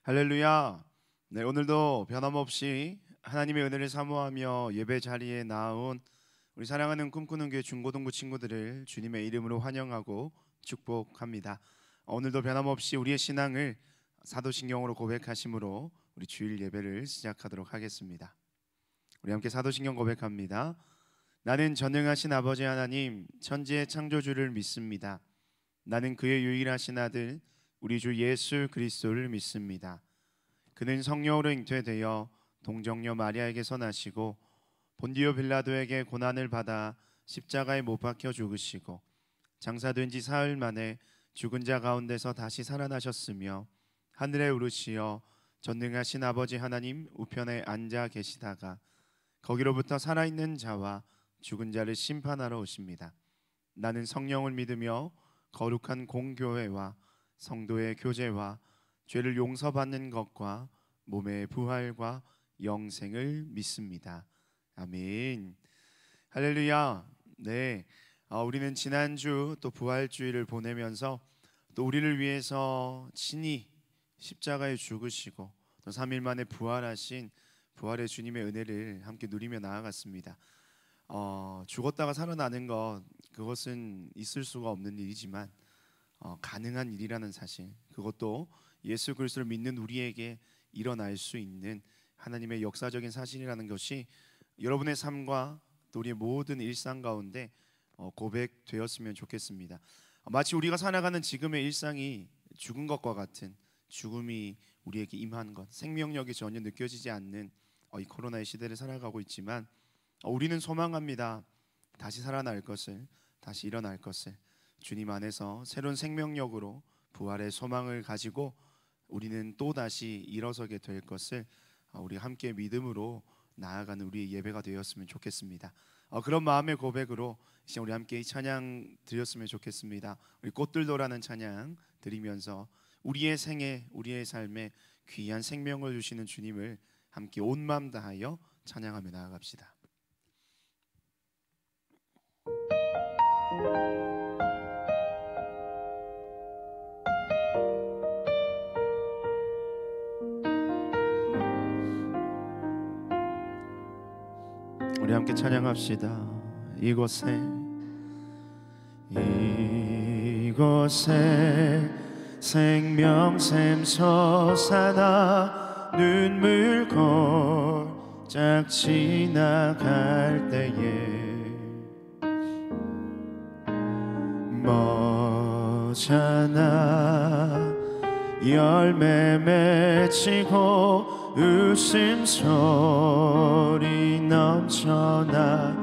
할렐루야. 네, 오늘도 변함없이 하나님의 은혜를 사모하며 예배 자리에 나온 우리 사랑하는 꿈꾸는 교회 중고등부 친구들을 주님의 이름으로 환영하고 축복합니다. 오늘도 변함없이 우리의 신앙을 사도신경으로 고백하심으로 우리 주일 예배를 시작하도록 하겠습니다. 우리 함께 사도신경 고백합니다. 나는 전능하신 아버지 하나님 천지의 창조주를 믿습니다. 나는 그의 유일하신 아들 우리 주 예수 그리스도를 믿습니다. 그는 성령으로 잉태되어 동정녀 마리아에게서 나시고 본디오 빌라도에게 고난을 받아 십자가에 못 박혀 죽으시고 장사된 지 사흘 만에 죽은 자 가운데서 다시 살아나셨으며 하늘에 오르시어 전능하신 아버지 하나님 우편에 앉아 계시다가 거기로부터 살아있는 자와 죽은 자를 심판하러 오십니다. 나는 성령을 믿으며 거룩한 공교회와 성도의 교제와 죄를 용서받는 것과 몸의 부활과 영생을 믿습니다. 아멘. 할렐루야. 네, 우리는 지난주 또 부활주일을 보내면서 또 우리를 위해서 친히 십자가에 죽으시고 또 3일 만에 부활하신 부활의 주님의 은혜를 함께 누리며 나아갔습니다. 죽었다가 살아나는 것, 그것은 있을 수가 없는 일이지만 가능한 일이라는 사실, 그것도 예수 그리스도를 믿는 우리에게 일어날 수 있는 하나님의 역사적인 사실이라는 것이 여러분의 삶과 또 우리의 모든 일상 가운데 고백되었으면 좋겠습니다. 마치 우리가 살아가는 지금의 일상이 죽은 것과 같은, 죽음이 우리에게 임한 것, 생명력이 전혀 느껴지지 않는 이 코로나의 시대를 살아가고 있지만 우리는 소망합니다. 다시 살아날 것을, 다시 일어날 것을. 주님 안에서 새로운 생명력으로 부활의 소망을 가지고 우리는 또다시 일어서게 될 것을 우리 함께 믿음으로 나아가는 우리의 예배가 되었으면 좋겠습니다. 그런 마음의 고백으로 이제 우리 함께 이 찬양 드렸으면 좋겠습니다. 우리 꽃들도라는 찬양 드리면서 우리의 생애, 우리의 삶에 귀한 생명을 주시는 주님을 함께 온 마음 다하여 찬양하며 나아갑시다. 우리 함께 찬양합시다. 이곳에 생명샘 솟아나 눈물 골짝 지나갈 때에 머잖아 열매 맺히고 웃음소리 넘쳐나리라.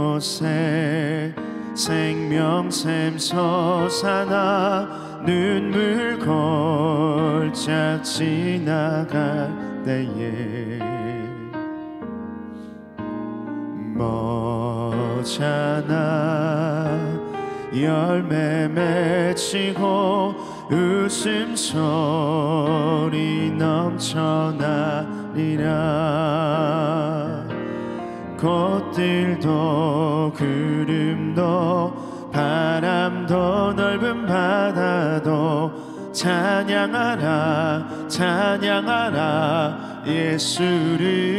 이곳에 생명샘 솟아나 눈물 골짝 지나갈 때에 머잖아 열매 맺히고 웃음소리 넘쳐나리라. 꽃들도 구름도 바람도 넓은 바다도 찬양하라 찬양하라 예수를.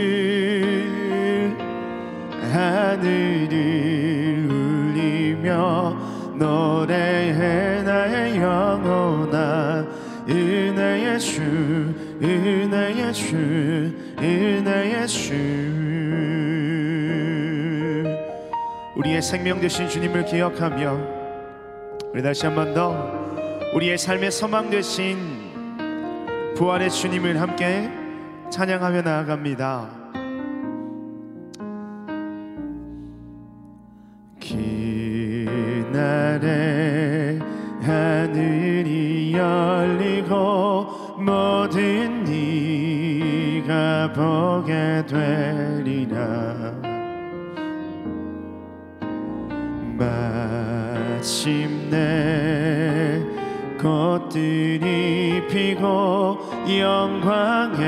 하늘을 울리며 노래해 나의 영혼아 은혜의 주 은혜의 주 은혜의 주. 우리의 생명 되신 주님을 기억하며 우리 다시 한 번 더 우리의 삶의 소망 되신 부활의 주님을 함께 찬양하며 나아갑니다. 그날에 하늘이 열리고 모든 네가 보게 되리라. 마침내 꽃들이 피고 영광의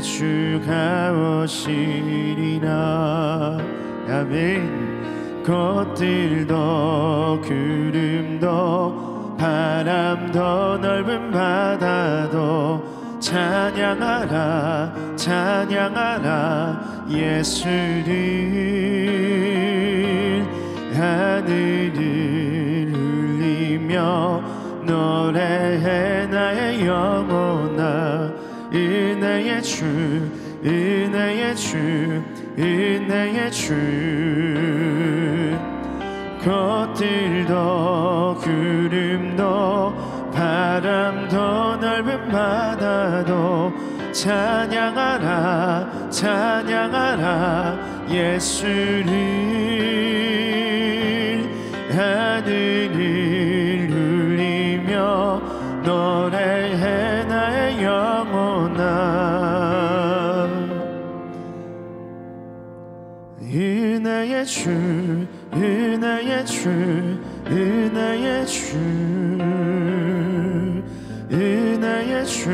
주가 오시리라. 아멘. 꽃들도 구름도 바람도 넓은 바다도 찬양하라 찬양하라 예수를. 하늘을 울리며 노래해 나의 영혼아. 은혜의 주 은혜의 주 은혜의 주. 꽃들도 구름도 바람도 넓은 바다도 찬양하라 찬양하라 예수를. 하늘을 울리며 노래해 나의 영혼아. 은혜의 주 은혜의 주 은혜의 주 은혜의 주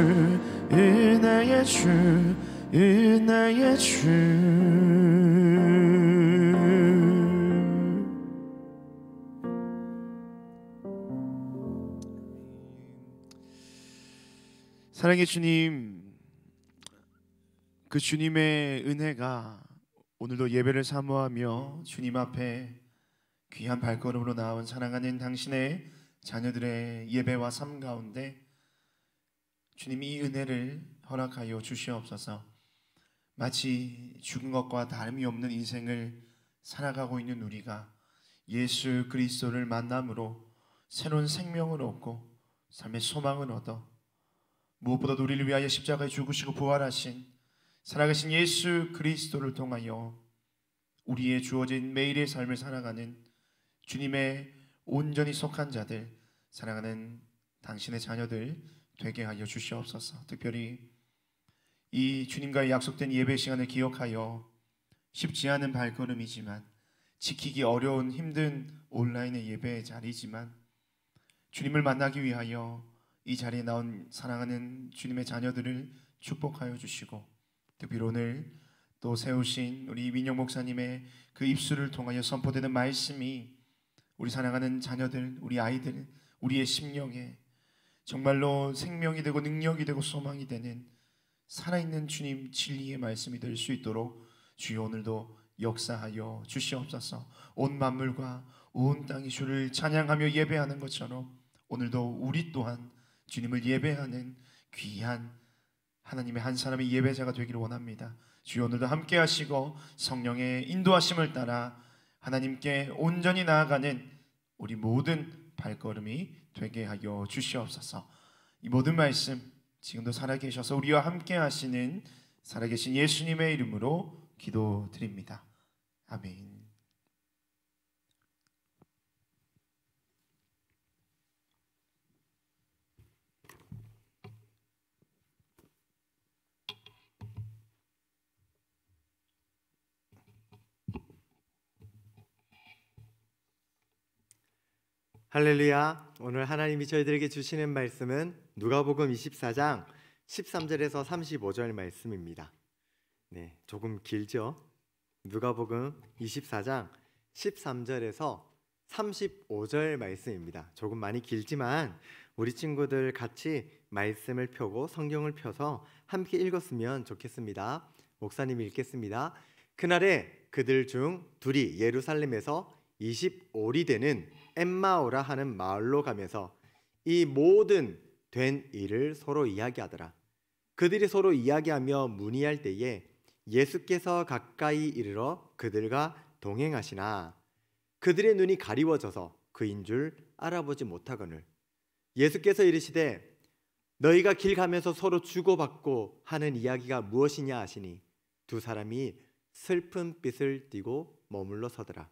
은혜의 주 은혜의 주. 사랑의 주님, 그 주님의 은혜가 오늘도 예배를 사모하며 주님 앞에 귀한 발걸음으로 나온 사랑하는 당신의 자녀들의 예배와 삶 가운데 주님이 이 은혜를 허락하여 주시옵소서. 마치 죽은 것과 다름이 없는 인생을 살아가고 있는 우리가 예수 그리스도를 만남으로 새로운 생명을 얻고 삶의 소망을 얻어 무엇보다도 우리를 위하여 십자가에 죽으시고 부활하신 살아가신 예수 그리스도를 통하여 우리의 주어진 매일의 삶을 살아가는 주님의 온전히 속한 자들, 사랑하는 당신의 자녀들 되게 하여 주시옵소서. 특별히 이 주님과의 약속된 예배 시간을 기억하여 쉽지 않은 발걸음이지만 지키기 어려운 힘든 온라인의 예배의 자리지만 주님을 만나기 위하여 이 자리에 나온 사랑하는 주님의 자녀들을 축복하여 주시고, 특별히 오늘 또 세우신 우리 민영 목사님의 그 입술을 통하여 선포되는 말씀이 우리 사랑하는 자녀들, 우리 아이들, 우리의 심령에 정말로 생명이 되고 능력이 되고 소망이 되는 살아있는 주님 진리의 말씀이 될 수 있도록 주여 오늘도 역사하여 주시옵소서. 온 만물과 온 땅이 주를 찬양하며 예배하는 것처럼 오늘도 우리 또한 주님을 예배하는 귀한 하나님의 한 사람의 예배자가 되기를 원합니다. 주여 오늘도 함께 하시고 성령의 인도하심을 따라 하나님께 온전히 나아가는 우리 모든 발걸음이 되게 하여 주시옵소서. 이 모든 말씀 지금도 살아계셔서 우리와 함께 하시는 살아계신 예수님의 이름으로 기도드립니다. 아멘. 할렐루야. 오늘 하나님이 저희들에게 주시는 말씀은 누가복음 24장 13절에서 35절 말씀입니다. 네, 조금 길죠? 누가복음 24장 13절에서 35절 말씀입니다. 조금 많이 길지만 우리 친구들 같이 말씀을 펴고 성경을 펴서 함께 읽었으면 좋겠습니다. 목사님이 읽겠습니다. 그날에 그들 중 둘이 예루살렘에서 20올이 되는 엠마오라 하는 마을로 가면서 이 모든 된 일을 서로 이야기하더라. 그들이 서로 이야기하며 문의할 때에 예수께서 가까이 이르러 그들과 동행하시나 그들의 눈이 가리워져서 그인 줄 알아보지 못하거늘 예수께서 이르시되 너희가 길 가면서 서로 주고받고 하는 이야기가 무엇이냐 하시니 두 사람이 슬픈 빛을 띠고 머물러 서더라.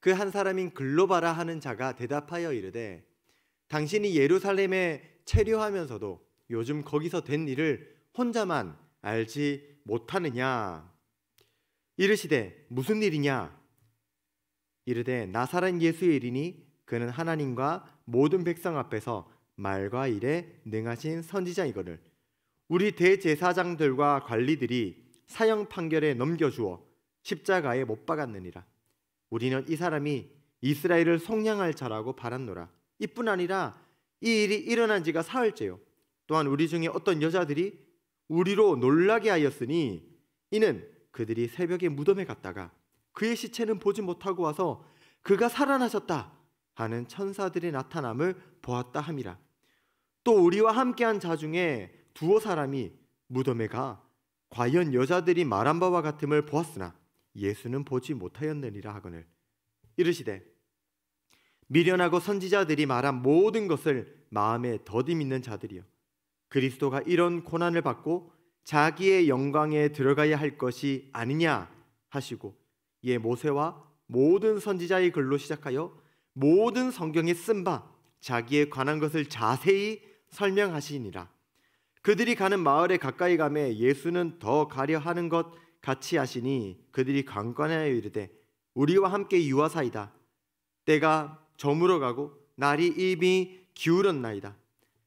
그 한 사람인 글로바라 하는 자가 대답하여 이르되 당신이 예루살렘에 체류하면서도 요즘 거기서 된 일을 혼자만 알지 못하느냐. 이르시되 무슨 일이냐. 이르되 나사렛 예수의 일이니 그는 하나님과 모든 백성 앞에서 말과 일에 능하신 선지자이거늘 우리 대제사장들과 관리들이 사형 판결에 넘겨주어 십자가에 못 박았느니라. 우리는 이 사람이 이스라엘을 속량할 자라고 바랐노라. 이뿐 아니라 이 일이 일어난 지가 사흘째요. 또한 우리 중에 어떤 여자들이 우리로 놀라게 하였으니 이는 그들이 새벽에 무덤에 갔다가 그의 시체는 보지 못하고 와서 그가 살아나셨다 하는 천사들의 나타남을 보았다 함이라. 또 우리와 함께한 자 중에 두어 사람이 무덤에 가 과연 여자들이 말한 바와 같음을 보았으나 예수는 보지 못하였느니라 하거늘 이르시되 미련하고 선지자들이 말한 모든 것을 마음에 더디 믿는 자들이여 그리스도가 이런 고난을 받고 자기의 영광에 들어가야 할 것이 아니냐 하시고 이에 모세와 모든 선지자의 글로 시작하여 모든 성경에 쓴 바 자기에 관한 것을 자세히 설명하시니라. 그들이 가는 마을에 가까이 가매 예수는 더 가려 하는 것 같이 하시니 그들이 강권하여 이르되 우리와 함께 유하사이다. 때가 저물어 가고 날이 이미 기울었나이다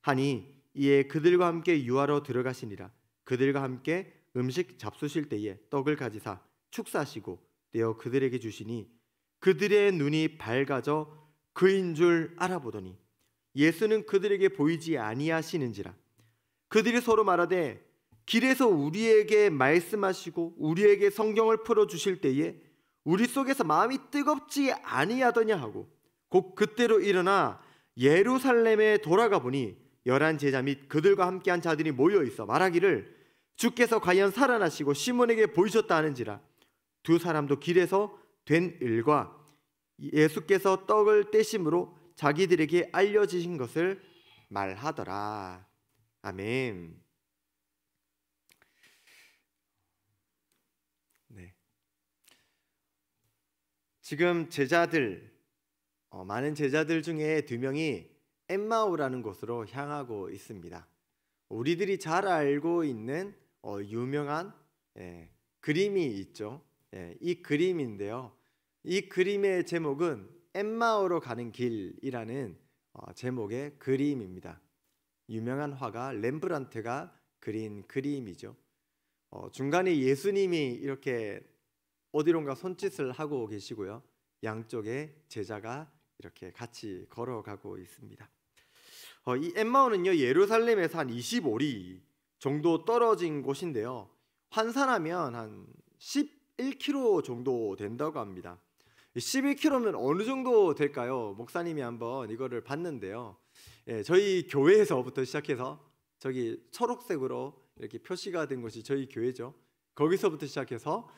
하니 이에 그들과 함께 유하러 들어가시니라. 그들과 함께 음식 잡수실 때에 떡을 가지사 축사하시고 떼어 그들에게 주시니 그들의 눈이 밝아져 그인 줄 알아보더니 예수는 그들에게 보이지 아니하시는지라. 그들이 서로 말하되 길에서 우리에게 말씀하시고 우리에게 성경을 풀어주실 때에 우리 속에서 마음이 뜨겁지 아니하더냐 하고 곧 그때로 일어나 예루살렘에 돌아가 보니 11 제자 및 그들과 함께한 자들이 모여 있어 말하기를 주께서 과연 살아나시고 시몬에게 보이셨다 하는지라. 두 사람도 길에서 된 일과 예수께서 떡을 떼심으로 자기들에게 알려지신 것을 말하더라. 아멘. 네. 지금 제자들 많은 제자들 중에 2명이 엠마오라는 곳으로 향하고 있습니다. 우리들이 잘 알고 있는 유명한 그림이 있죠. 이 그림인데요. 이 그림의 제목은 엠마오로 가는 길이라는 제목의 그림입니다. 유명한 화가 렘브란트가 그린 그림이죠. 중간에 예수님이 이렇게 어디론가 손짓을 하고 계시고요. 양쪽에 제자가 이렇게 같이 걸어가고 있습니다. 이 엠마오는요 예루살렘에서 한 25리 정도 떨어진 곳인데요. 환산하면 한 11km 정도 된다고 합니다. 11km면 어느 정도 될까요? 목사님이 한번 이거를 봤는데요. 저희 교회에서부터 시작해서 저기 초록색으로 이렇게 표시가 된 곳이 저희 교회죠. 거기서부터 시작해서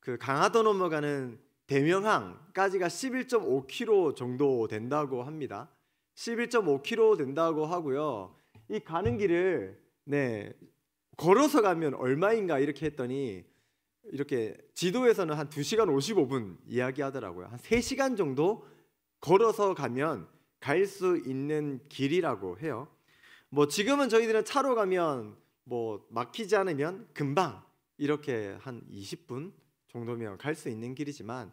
그 강화도 넘어가는 대명항까지가 11.5km 정도 된다고 합니다. 11.5km 된다고 하고요. 이 가는 길을 걸어서 가면 얼마인가 이렇게 했더니 이렇게 지도에서는 한 2시간 55분 이야기하더라고요. 한 3시간 정도 걸어서 가면 갈 수 있는 길이라고 해요. 뭐 지금은 저희들은 차로 가면 뭐 막히지 않으면 금방 이렇게 한 20분 정도면 갈 수 있는 길이지만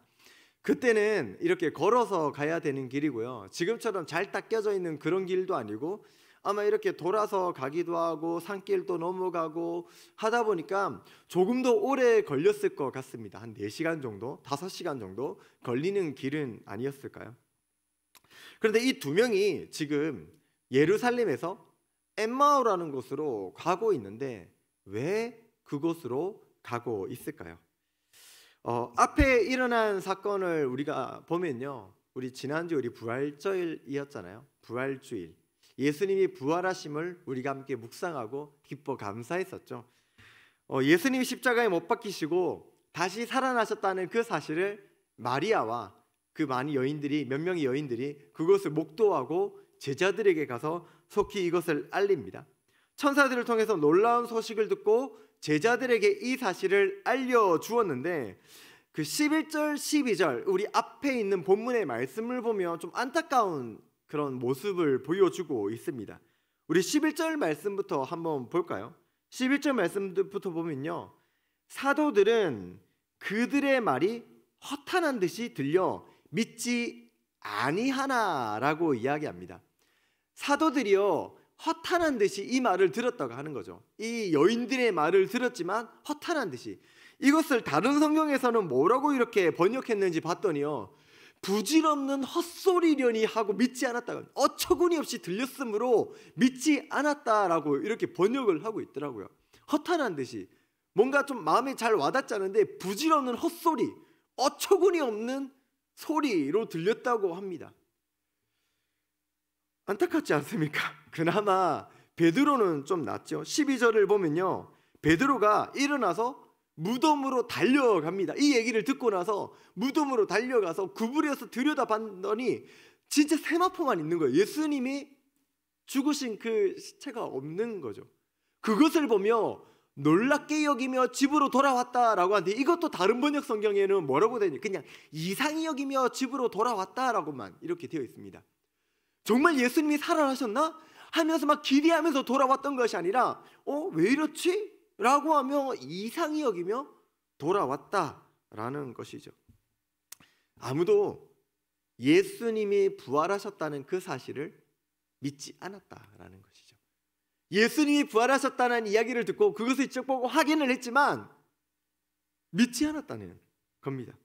그때는 이렇게 걸어서 가야 되는 길이고요. 지금처럼 잘 닦여져 있는 그런 길도 아니고 아마 이렇게 돌아서 가기도 하고 산길도 넘어가고 하다 보니까 조금 더 오래 걸렸을 것 같습니다. 한 4시간 정도, 5시간 정도 걸리는 길은 아니었을까요? 그런데 이 2명이 지금 예루살렘에서 엠마오라는 곳으로 가고 있는데 왜 그곳으로 가고 있을까요? 앞에 일어난 사건을 우리가 보면요, 우리 지난주 우리 부활절이었잖아요. 부활주일. 예수님이 부활하심을 우리가 함께 묵상하고 기뻐 감사했었죠. 예수님이 십자가에 못 박히시고 다시 살아나셨다는 그 사실을 마리아와 그 많은 여인들이, 몇 명의 여인들이 그것을 목도하고 제자들에게 가서 속히 이것을 알립니다. 천사들을 통해서 놀라운 소식을 듣고 제자들에게 이 사실을 알려주었는데 그 11절, 12절 우리 앞에 있는 본문의 말씀을 보면 좀 안타까운 그런 모습을 보여주고 있습니다. 우리 11절 말씀부터 한번 볼까요? 11절 말씀부터 보면요, 사도들은 그들의 말이 허탄한 듯이 들려 믿지 아니하나라고 이야기합니다. 사도들이요 허탄한 듯이 이 말을 들었다고 하는 거죠. 이 여인들의 말을 들었지만 허탄한 듯이 이것을 다른 성경에서는 뭐라고 이렇게 번역했는지 봤더니요, 부질없는 헛소리려니 하고 믿지 않았다, 어처구니 없이 들렸으므로 믿지 않았다라고 이렇게 번역을 하고 있더라고요. 허탄한 듯이 뭔가 좀 마음에 잘 와닿지 않은데 부질없는 헛소리, 어처구니 없는 소리로 들렸다고 합니다. 안타깝지 않습니까? 그나마 베드로는 좀 낫죠. 12절을 보면요, 베드로가 일어나서 무덤으로 달려갑니다. 이 얘기를 듣고 나서 무덤으로 달려가서 구부려서 들여다봤더니 진짜 세마포만 있는 거예요. 예수님이 죽으신 그 시체가 없는 거죠. 그것을 보며 놀랍게 여기며 집으로 돌아왔다라고 하는데, 이것도 다른 번역 성경에는 뭐라고 되냐, 그냥 이상히 여기며 집으로 돌아왔다라고만 이렇게 되어 있습니다. 정말 예수님이 살아나셨나 하면서 막 기대하면서 돌아왔던 것이 아니라 왜 이렇지? 라고 하며 이상히 여기며 돌아왔다라는 것이죠. 아무도 예수님이 부활하셨다는 그 사실을 믿지 않았다라는 것이죠. 예수님이 부활하셨다는 이야기를 듣고 그것을 직접 보고 확인을 했지만 믿지 않았다는 겁니다.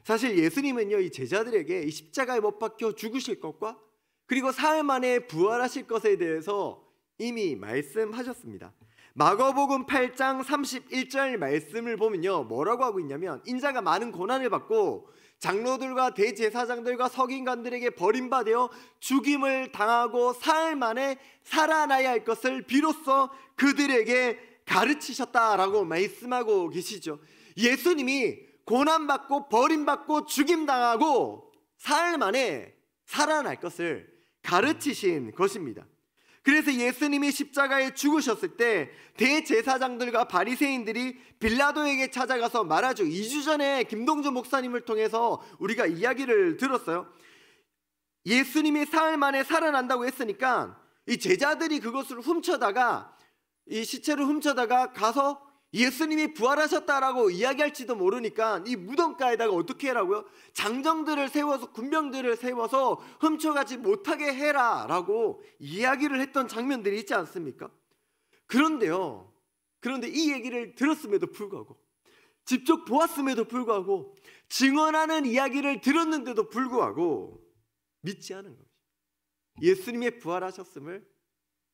사실 예수님은요, 이 제자들에게 이 십자가에 못 박혀 죽으실 것과 그리고 사흘 만에 부활하실 것에 대해서 이미 말씀하셨습니다. 마가복음 8장 31절 말씀을 보면요, 뭐라고 하고 있냐면, 인자가 많은 고난을 받고 장로들과 대제사장들과 서기관들에게 버림받아 죽임을 당하고 사흘 만에 살아나야 할 것을 비로소 그들에게 가르치셨다라고 말씀하고 계시죠. 예수님이 고난받고 버림받고 죽임당하고 사흘 만에 살아날 것을 가르치신 것입니다. 그래서 예수님이 십자가에 죽으셨을 때 대제사장들과 바리새인들이 빌라도에게 찾아가서 말하죠. 2주 전에 김동주 목사님을 통해서 우리가 이야기를 들었어요. 예수님이 사흘 만에 살아난다고 했으니까 이 제자들이 그것을 훔쳐다가, 이 시체를 훔쳐다가 가서 예수님이 부활하셨다라고 이야기할지도 모르니까 이 무덤가에다가 어떻게 해라고요? 장정들을 세워서, 군병들을 세워서 훔쳐가지 못하게 해라 라고 이야기를 했던 장면들이 있지 않습니까? 그런데 이 얘기를 들었음에도 불구하고, 직접 보았음에도 불구하고, 증언하는 이야기를 들었는데도 불구하고 믿지 않은 겁니다. 예수님의 부활하셨음을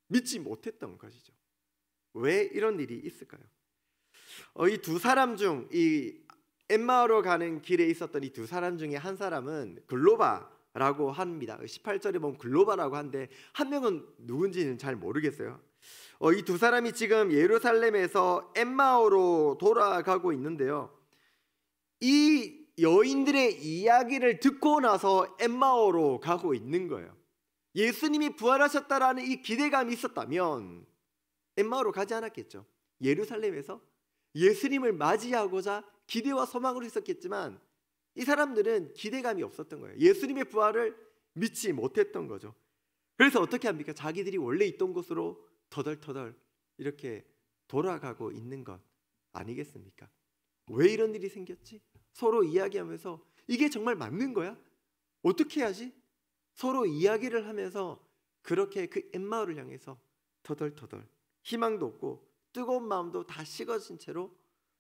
믿지 못했던 것이죠. 왜 이런 일이 있을까요? 이 두 사람 중, 이 엠마오로 가는 길에 있었던 이 두 사람 중에 한 사람은 글로바라고 합니다. 18절에 보면 글로바라고 하는데 한 명은 누군지는 잘 모르겠어요. 이 두 사람이 지금 예루살렘에서 엠마오로 돌아가고 있는데요, 이 여인들의 이야기를 듣고 나서 엠마오로 가고 있는 거예요. 예수님이 부활하셨다라는 이 기대감이 있었다면 엠마오로 가지 않았겠죠. 예루살렘에서 예수님을 맞이하고자 기대와 소망으로 있었겠지만 이 사람들은 기대감이 없었던 거예요. 예수님의 부활을 믿지 못했던 거죠. 그래서 어떻게 합니까? 자기들이 원래 있던 곳으로 터덜터덜 이렇게 돌아가고 있는 것 아니겠습니까? 왜 이런 일이 생겼지? 서로 이야기하면서 이게 정말 맞는 거야? 어떻게 해야지? 서로 이야기를 하면서 그렇게 그 엠마오를 향해서 터덜터덜 희망도 없고 뜨거운 마음도 다 식어진 채로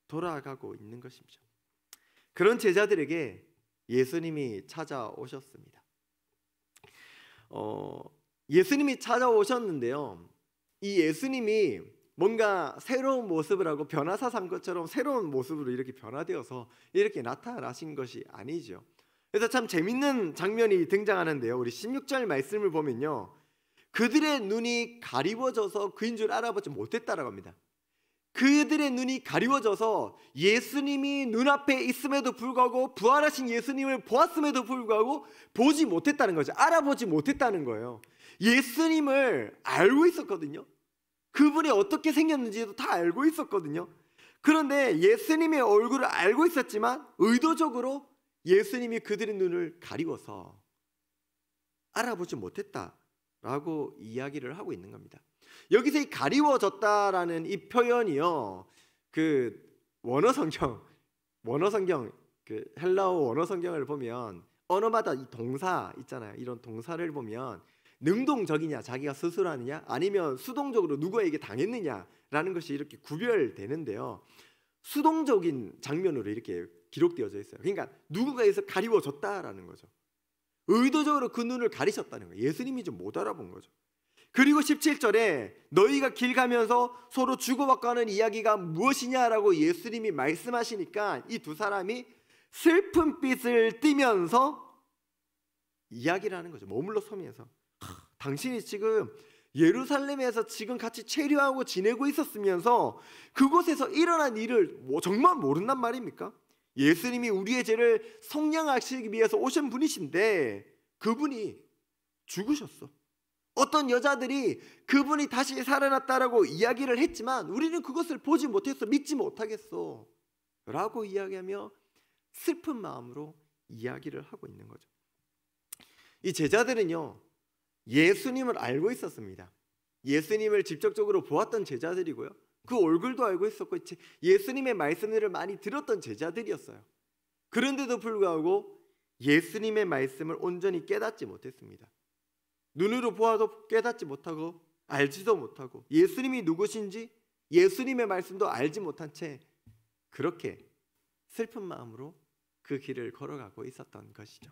돌아가고 있는 것이죠. 그런 제자들에게 예수님이 찾아오셨습니다. 예수님이 찾아오셨는데요, 이 예수님이 뭔가 새로운 모습을 하고 변화사 삼 것처럼 새로운 모습으로 이렇게 변화되어서 이렇게 나타나신 것이 아니죠. 그래서 참 재밌는 장면이 등장하는데요, 우리 16절 말씀을 보면요, 그들의 눈이 가리워져서 그인 줄 알아보지 못했다라고 합니다. 그들의 눈이 가리워져서 예수님이 눈앞에 있음에도 불구하고, 부활하신 예수님을 보았음에도 불구하고 보지 못했다는 거죠. 알아보지 못했다는 거예요. 예수님을 알고 있었거든요. 그분이 어떻게 생겼는지도 다 알고 있었거든요. 그런데 예수님의 얼굴을 알고 있었지만 의도적으로 예수님이 그들의 눈을 가리워서 알아보지 못했다라고 이야기를 하고 있는 겁니다. 여기서 이 가리워졌다라는 이 표현이요, 그 원어 성경 그 헬라어 원어 성경을 보면 언어마다 이 동사 있잖아요. 이런 동사를 보면 능동적이냐, 자기가 스스로 하느냐, 아니면 수동적으로 누구에게 당했느냐라는 것이 이렇게 구별되는데요, 수동적인 장면으로 이렇게 기록되어져 있어요. 그러니까 누군가에서 가리워졌다라는 거죠. 의도적으로 그 눈을 가리셨다는 거예요. 예수님이 좀 못 알아본 거죠. 그리고 17절에 너희가 길 가면서 서로 주고받고 하는 이야기가 무엇이냐라고 예수님이 말씀하시니까 이 두 사람이 슬픈 빛을 띠면서 이야기를 하는 거죠. 머물러 서면서 당신이 지금 예루살렘에서 지금 같이 체류하고 지내고 있었으면서 그곳에서 일어난 일을 정말 모른단 말입니까? 예수님이 우리의 죄를 속량하시기 위해서 오신 분이신데 그분이 죽으셨어. 어떤 여자들이 그분이 다시 살아났다라고 이야기를 했지만 우리는 그것을 보지 못했어. 믿지 못하겠어 라고 이야기하며 슬픈 마음으로 이야기를 하고 있는 거죠. 이 제자들은요, 예수님을 알고 있었습니다. 예수님을 직접적으로 보았던 제자들이고요, 그 얼굴도 알고 있었고 예수님의 말씀들을 많이 들었던 제자들이었어요. 그런데도 불구하고 예수님의 말씀을 온전히 깨닫지 못했습니다. 눈으로 보아도 깨닫지 못하고 알지도 못하고 예수님이 누구신지 예수님의 말씀도 알지 못한 채 그렇게 슬픈 마음으로 그 길을 걸어가고 있었던 것이죠.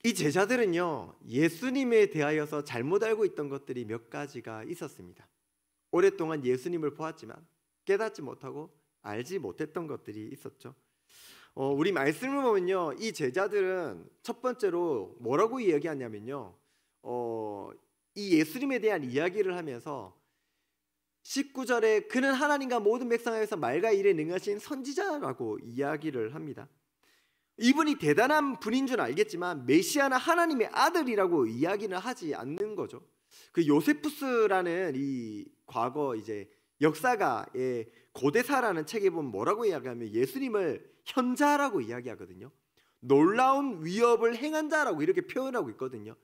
이 제자들은요, 예수님에 대하여서 잘못 알고 있던 것들이 몇 가지가 있었습니다. 오랫동안 예수님을 보았지만 깨닫지 못하고 알지 못했던 것들이 있었죠. 우리 말씀을 보면요, 이 제자들은 첫 번째로 뭐라고 이야기하냐면요, 이 예수님에 대한 이야기를 하면서 19절에 그는 하나님과 모든 백성에서 말과 일에 능하신 선지자라고 이야기를 합니다. 이분이 대단한 분인 줄 알겠지만 메시아나 하나님의 아들이라고 이야기는 하지 않는 거죠. 그 요세푸스라는 이 과거 이제 역사가의 고대사라는 책에 보면 뭐라고 이야기하면 예수님을 현자라고 이야기하거든요. 놀라운 위협을 행한 자라고 이렇게 표현하고 있거든요.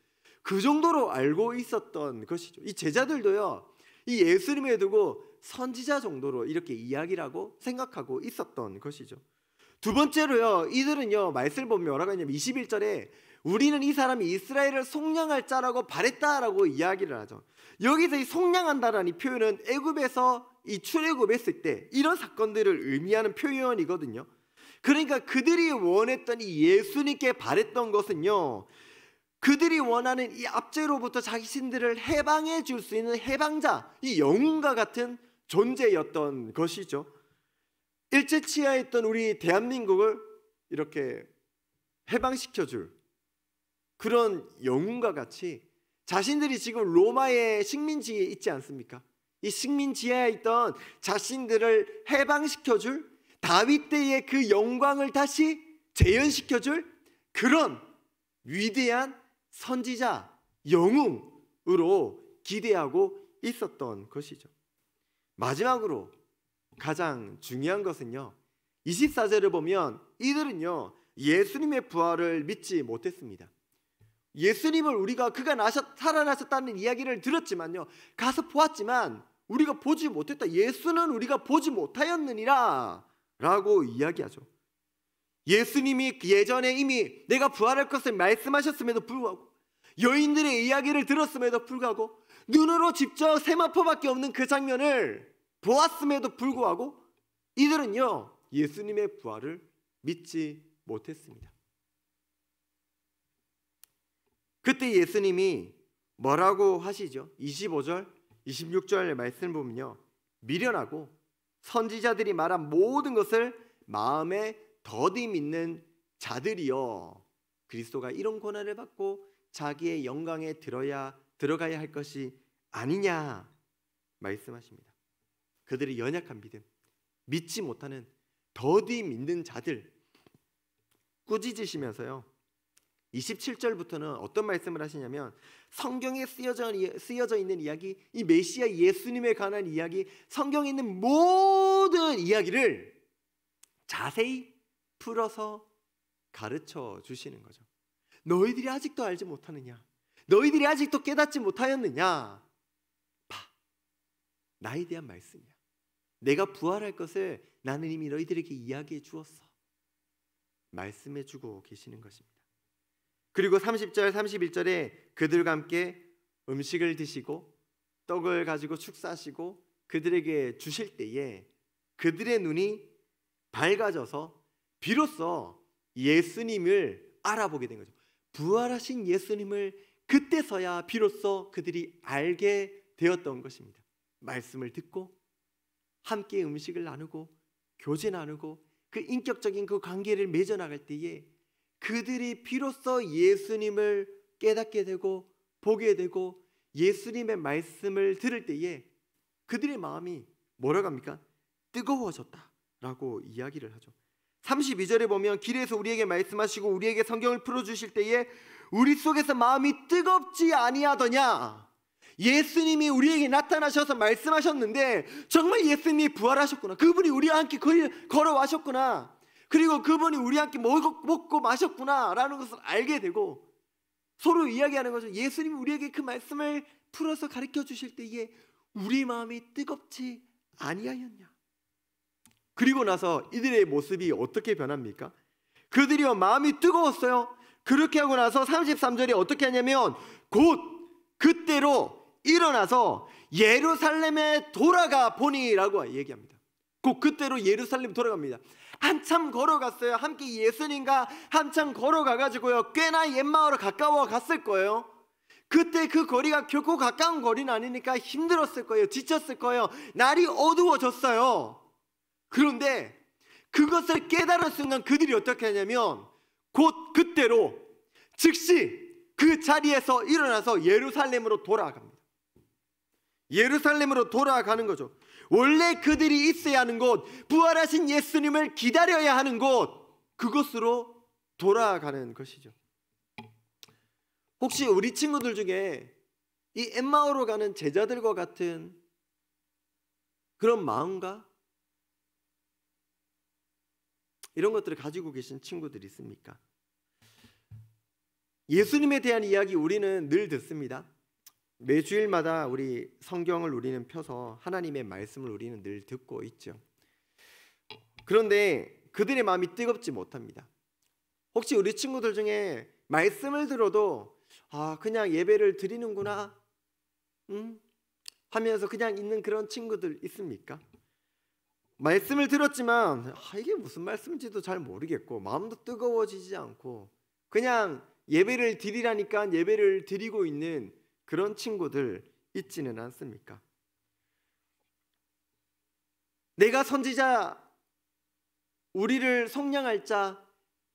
그 정도로 알고 있었던 것이죠. 이 제자들도요, 이 예수님에 두고 선지자 정도로 이렇게 이야기를 하고 생각하고 있었던 것이죠. 두 번째로요, 이들은요, 말씀을 보면 뭐라고 하냐면 21절에 우리는 이 사람이 이스라엘을 속량할 자라고 바랬다라고 이야기를 하죠. 여기서 이 속량한다라는 이 표현은 애굽에서 이 출애굽했을 때 이런 사건들을 의미하는 표현이거든요. 그러니까 그들이 원했던 이 예수님께 바랬던 것은요, 그들이 원하는 이 압제로부터 자신들을 해방해 줄 수 있는 해방자, 이 영웅과 같은 존재였던 것이죠. 일제치하했던 우리 대한민국을 이렇게 해방시켜줄 그런 영웅과 같이 자신들이 지금 로마의 식민지에 있지 않습니까? 이 식민지에 있던 자신들을 해방시켜줄 다윗 때의 그 영광을 다시 재현시켜줄 그런 위대한 선지자, 영웅으로 기대하고 있었던 것이죠. 마지막으로 가장 중요한 것은요, 24절을 보면 이들은요, 예수님의 부활을 믿지 못했습니다. 예수님을 우리가 그가 살아나셨다는 이야기를 들었지만요, 가서 보았지만 우리가 보지 못했다. 예수는 우리가 보지 못하였느니라 라고 이야기하죠. 예수님이 예전에 이미 내가 부활할 것을 말씀하셨음에도 불구하고, 여인들의 이야기를 들었음에도 불구하고, 눈으로 직접 세마포밖에 없는 그 장면을 보았음에도 불구하고 이들은요, 예수님의 부활을 믿지 못했습니다. 그때 예수님이 뭐라고 하시죠? 25절, 26절의 말씀을 보면요, 미련하고 선지자들이 말한 모든 것을 마음에 더디 믿는 자들이여, 그리스도가 이런 고난을 받고 자기의 영광에 들어가야 할 것이 아니냐 말씀하십니다. 그들의 연약한 믿음, 믿지 못하는 더디 믿는 자들 꾸짖으시면서요, 27절부터는 어떤 말씀을 하시냐면 성경에 쓰여져 있는 이야기, 이 메시아 예수님에 관한 이야기, 성경에 있는 모든 이야기를 자세히 풀어서 가르쳐 주시는 거죠. 너희들이 아직도 알지 못하느냐? 너희들이 아직도 깨닫지 못하였느냐? 봐, 나에 대한 말씀이야. 내가 부활할 것을 나는 이미 너희들에게 이야기해 주었어. 말씀해 주고 계시는 것입니다. 그리고 30절 31절에 그들과 함께 음식을 드시고 떡을 가지고 축사하시고 그들에게 주실 때에 그들의 눈이 밝아져서 비로소 예수님을 알아보게 된 거죠. 부활하신 예수님을 그때서야 비로소 그들이 알게 되었던 것입니다. 말씀을 듣고 함께 음식을 나누고 교제 나누고 그 인격적인 그 관계를 맺어나갈 때에 그들이 비로소 예수님을 깨닫게 되고 보게 되고 예수님의 말씀을 들을 때에 그들의 마음이 뭐라고 합니까? 뜨거워졌다라고 이야기를 하죠. 32절에 보면 길에서 우리에게 말씀하시고 우리에게 성경을 풀어주실 때에 우리 속에서 마음이 뜨겁지 아니하더냐. 예수님이 우리에게 나타나셔서 말씀하셨는데 정말 예수님이 부활하셨구나. 그분이 우리와 함께 걸어와셨구나. 그리고 그분이 우리와 함께 먹고 마셨구나 라는 것을 알게 되고 서로 이야기하는 거죠. 예수님이 우리에게 그 말씀을 풀어서 가르쳐 주실 때에 우리 마음이 뜨겁지 아니하였냐. 그리고 나서 이들의 모습이 어떻게 변합니까? 그들이요 마음이 뜨거웠어요. 그렇게 하고 나서 33절에 어떻게 하냐면 곧 그때로 일어나서 예루살렘에 돌아가 보니라고 얘기합니다. 곧 그때로 예루살렘 돌아갑니다. 한참 걸어갔어요. 함께 예수님과 한참 걸어가가지고요 꽤나 엠마오로 가까워 갔을 거예요. 그때 그 거리가 결코 가까운 거리는 아니니까 힘들었을 거예요. 지쳤을 거예요. 날이 어두워졌어요. 그런데 그것을 깨달은 순간 그들이 어떻게 하냐면 곧 그때로 즉시 그 자리에서 일어나서 예루살렘으로 돌아갑니다. 예루살렘으로 돌아가는 거죠. 원래 그들이 있어야 하는 곳, 부활하신 예수님을 기다려야 하는 곳, 그곳으로 돌아가는 것이죠. 혹시 우리 친구들 중에 이 엠마오로 가는 제자들과 같은 그런 마음과 이런 것들을 가지고 계신 친구들이 있습니까? 예수님에 대한 이야기 우리는 늘 듣습니다. 매주일마다 우리 성경을 우리는 펴서 하나님의 말씀을 우리는 늘 듣고 있죠. 그런데 그들의 마음이 뜨겁지 못합니다. 혹시 우리 친구들 중에 말씀을 들어도 그냥 예배를 드리는구나 하면서 그냥 있는 그런 친구들 있습니까? 말씀을 들었지만 이게 무슨 말씀인지도 잘 모르겠고 마음도 뜨거워지지 않고 그냥 예배를 드리라니까 예배를 드리고 있는 그런 친구들 있지는 않습니까? 내가 선지자, 우리를 속량할 자,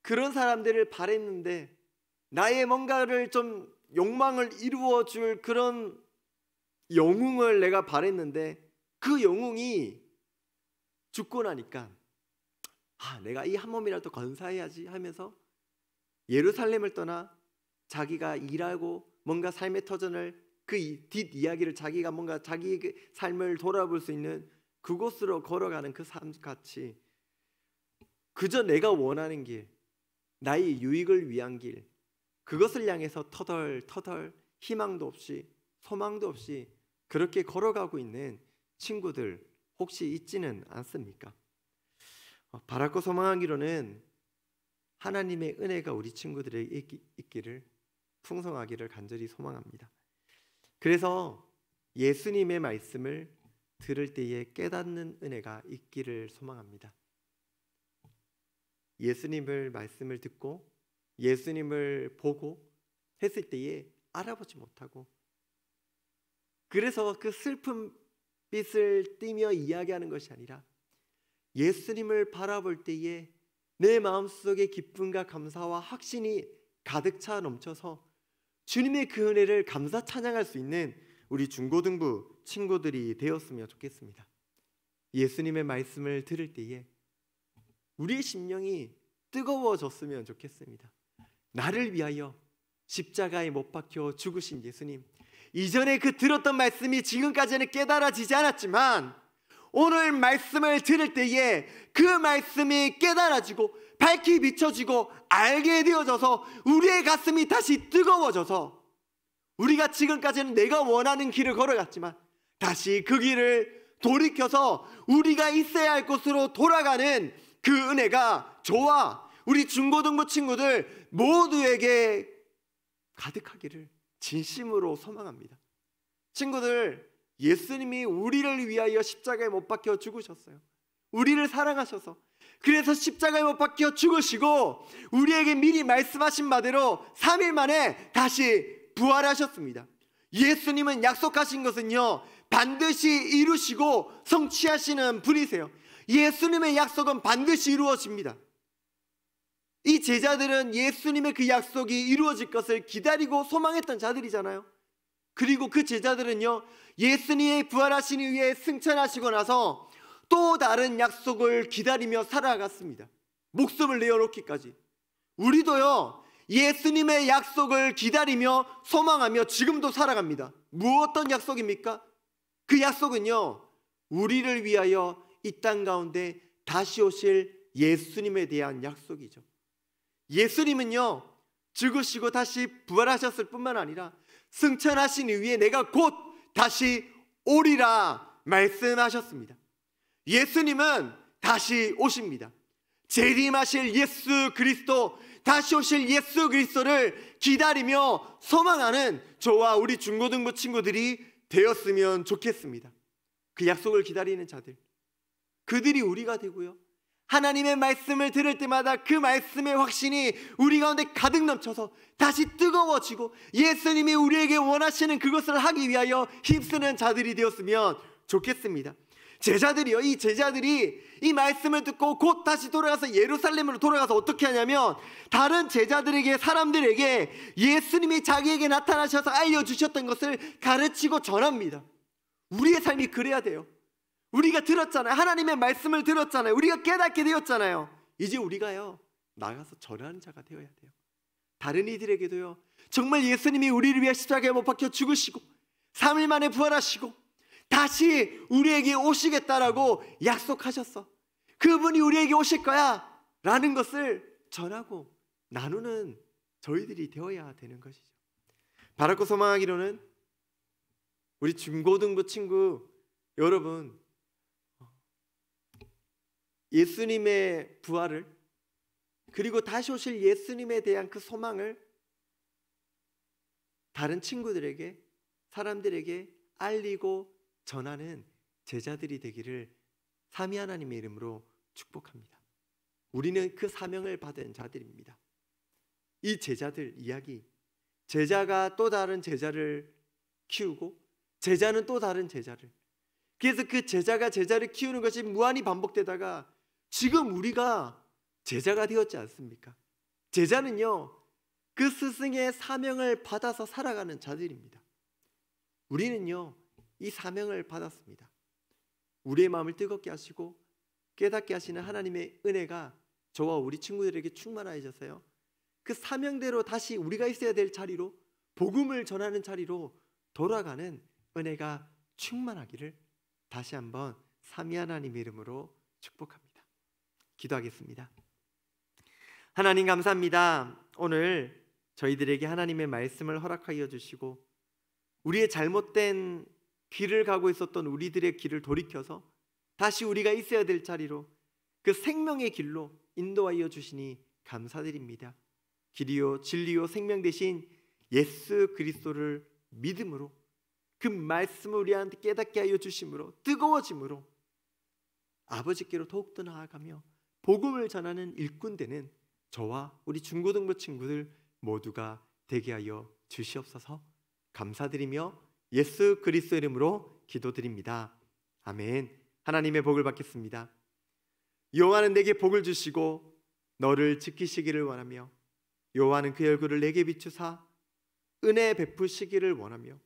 그런 사람들을 바랬는데 나의 뭔가를 좀 욕망을 이루어 줄 그런 영웅을 내가 바랬는데 그 영웅이 죽고 나니까 내가 이 한 몸이라도 건사해야지 하면서 예루살렘을 떠나 자기가 일하고 뭔가 삶의 터전을 그 뒷이야기를 자기가 뭔가 자기 삶을 돌아볼 수 있는 그곳으로 걸어가는 그 삶같이 그저 내가 원하는 길, 나의 유익을 위한 길, 그것을 향해서 터덜터덜 희망도 없이 소망도 없이 그렇게 걸어가고 있는 친구들 혹시 있지는 않습니까? 바랄 거 소망하기로는 하나님의 은혜가 우리 친구들에게 있기를 풍성하기를 간절히 소망합니다. 그래서 예수님의 말씀을 들을 때에 깨닫는 은혜가 있기를 소망합니다. 예수님을 말씀을 듣고 예수님을 보고 했을 때에 알아보지 못하고 그래서 그 슬픈 빛을 띠며 이야기하는 것이 아니라 예수님을 바라볼 때에 내 마음속에 기쁨과 감사와 확신이 가득 차 넘쳐서 주님의 그 은혜를 감사 찬양할 수 있는 우리 중고등부 친구들이 되었으면 좋겠습니다. 예수님의 말씀을 들을 때에 우리의 심령이 뜨거워졌으면 좋겠습니다. 나를 위하여 십자가에 못 박혀 죽으신 예수님, 이전에 그 들었던 말씀이 지금까지는 깨달아지지 않았지만 오늘 말씀을 들을 때에 그 말씀이 깨달아지고 밝히 비춰지고 알게 되어져서 우리의 가슴이 다시 뜨거워져서 우리가 지금까지는 내가 원하는 길을 걸어갔지만 다시 그 길을 돌이켜서 우리가 있어야 할 곳으로 돌아가는 그 은혜가 저와 우리 중고등부 친구들 모두에게 가득하기를 진심으로 소망합니다. 친구들, 예수님이 우리를 위하여 십자가에 못 박혀 죽으셨어요. 우리를 사랑하셔서 그래서 십자가에 못 박혀 죽으시고 우리에게 미리 말씀하신 바대로 3일 만에 다시 부활하셨습니다. 예수님은 약속하신 것은요 반드시 이루시고 성취하시는 분이세요. 예수님의 약속은 반드시 이루어집니다. 이 제자들은 예수님의 그 약속이 이루어질 것을 기다리고 소망했던 자들이잖아요. 그리고 그 제자들은요 예수님의 부활하신 이후에 승천하시고 나서 또 다른 약속을 기다리며 살아갔습니다. 목숨을 내어놓기까지. 우리도요 예수님의 약속을 기다리며 소망하며 지금도 살아갑니다. 무엇던 약속입니까? 그 약속은요 우리를 위하여 이 땅 가운데 다시 오실 예수님에 대한 약속이죠. 예수님은요 죽으시고 다시 부활하셨을 뿐만 아니라 승천하신 이후에 내가 곧 다시 오리라 말씀하셨습니다. 예수님은 다시 오십니다. 재림하실 예수 그리스도, 다시 오실 예수 그리스도를 기다리며 소망하는 저와 우리 중고등부 친구들이 되었으면 좋겠습니다. 그 약속을 기다리는 자들, 그들이 우리가 되고요 하나님의 말씀을 들을 때마다 그 말씀의 확신이 우리 가운데 가득 넘쳐서 다시 뜨거워지고 예수님이 우리에게 원하시는 그것을 하기 위하여 힘쓰는 자들이 되었으면 좋겠습니다. 제자들이요, 이 제자들이 이 말씀을 듣고 곧 다시 돌아가서 예루살렘으로 돌아가서 어떻게 하냐면 다른 제자들에게, 사람들에게 예수님이 자기에게 나타나셔서 알려주셨던 것을 가르치고 전합니다. 우리의 삶이 그래야 돼요. 우리가 들었잖아요. 하나님의 말씀을 들었잖아요. 우리가 깨닫게 되었잖아요. 이제 우리가요 나가서 전하는 자가 되어야 돼요. 다른 이들에게도요 정말 예수님이 우리를 위해 십자가에 못 박혀 죽으시고 3일 만에 부활하시고 다시 우리에게 오시겠다라고 약속하셨어. 그분이 우리에게 오실 거야 라는 것을 전하고 나누는 저희들이 되어야 되는 것이죠. 바라고 소망하기로는 우리 중고등부 친구 여러분, 예수님의 부활을 그리고 다시 오실 예수님에 대한 그 소망을 다른 친구들에게, 사람들에게 알리고 전하는 제자들이 되기를 삼위 하나님의 이름으로 축복합니다. 우리는 그 사명을 받은 자들입니다. 이 제자들 이야기, 제자가 또 다른 제자를 키우고 제자는 또 다른 제자를, 그래서 그 제자가 제자를 키우는 것이 무한히 반복되다가 지금 우리가 제자가 되었지 않습니까? 제자는요 그 스승의 사명을 받아서 살아가는 자들입니다. 우리는요 이 사명을 받았습니다. 우리의 마음을 뜨겁게 하시고 깨닫게 하시는 하나님의 은혜가 저와 우리 친구들에게 충만하셔서요 그 사명대로 다시 우리가 있어야 될 자리로, 복음을 전하는 자리로 돌아가는 은혜가 충만하기를 다시 한번 삼위 하나님의 이름으로 축복합니다. 기도하겠습니다. 하나님 감사합니다. 오늘 저희들에게 하나님의 말씀을 허락하여 주시고 우리의 잘못된 길을 가고 있었던 우리들의 길을 돌이켜서 다시 우리가 있어야 될 자리로, 그 생명의 길로 인도하여 주시니 감사드립니다. 길이요 진리요 생명 되신 예수 그리스도를 믿음으로 그 말씀을 우리한테 깨닫게 하여 주심으로 뜨거워짐으로 아버지께로 더욱더 나아가며 복음을 전하는 일꾼 되는 저와 우리 중고등부 친구들 모두가 되게 하여 주시옵소서. 감사드리며 예수 그리스도 이름으로 기도드립니다. 아멘. 하나님의 복을 받겠습니다. 여호와는 내게 복을 주시고 너를 지키시기를 원하며 여호와는 그 얼굴을 내게 비추사 은혜 베푸시기를 원하며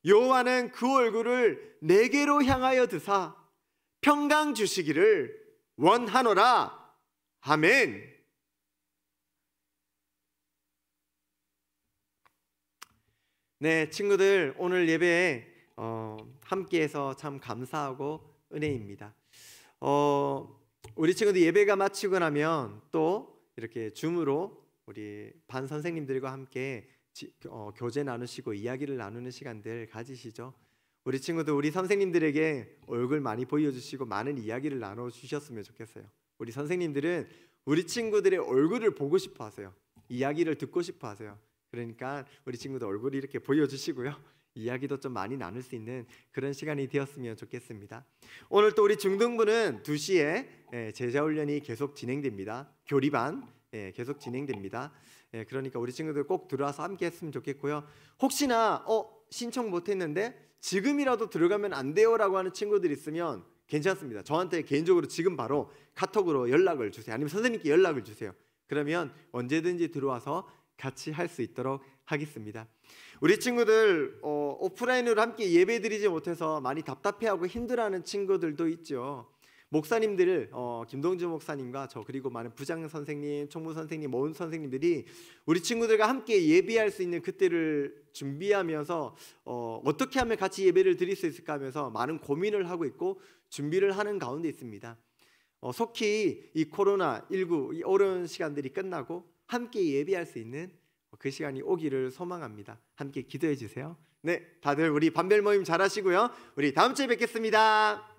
여호와는 그 얼굴을 내게로 향하여 드사 평강 주시기를 원하노라. 아멘. 네, 친구들 오늘 예배에 함께해서 참 감사하고 은혜입니다. 우리 친구들 예배가 마치고 나면 또 이렇게 줌으로 우리 반 선생님들과 함께 교제 나누시고 이야기를 나누는 시간들 가지시죠. 우리 친구들 우리 선생님들에게 얼굴 많이 보여주시고 많은 이야기를 나눠주셨으면 좋겠어요. 우리 선생님들은 우리 친구들의 얼굴을 보고 싶어 하세요. 이야기를 듣고 싶어 하세요. 그러니까 우리 친구들 얼굴 이렇게 보여주시고요, 이야기도 좀 많이 나눌 수 있는 그런 시간이 되었으면 좋겠습니다. 오늘 또 우리 중등부는 2시에 제자훈련이 계속 진행됩니다. 교리반 계속 진행됩니다. 그러니까 우리 친구들 꼭 들어와서 함께 했으면 좋겠고요. 혹시나 신청 못했는데 지금이라도 들어가면 안 돼요라고 하는 친구들 있으면 괜찮습니다. 저한테 개인적으로 지금 바로 카톡으로 연락을 주세요. 아니면 선생님께 연락을 주세요. 그러면 언제든지 들어와서 같이 할 수 있도록 하겠습니다. 우리 친구들 오프라인으로 함께 예배드리지 못해서 많이 답답해하고 힘들어하는 친구들도 있죠. 목사님들 김동주 목사님과 저 그리고 많은 부장 선생님, 총무 선생님, 모은 선생님들이 우리 친구들과 함께 예배할 수 있는 그때를 준비하면서 어떻게 하면 같이 예배를 드릴 수 있을까 하면서 많은 고민을 하고 있고 준비를 하는 가운데 있습니다. 속히 이 코로나19 이 어려운 시간들이 끝나고 함께 예배할 수 있는 그 시간이 오기를 소망합니다. 함께 기도해 주세요. 네, 다들 우리 반별 모임 잘 하시고요. 우리 다음 주에 뵙겠습니다.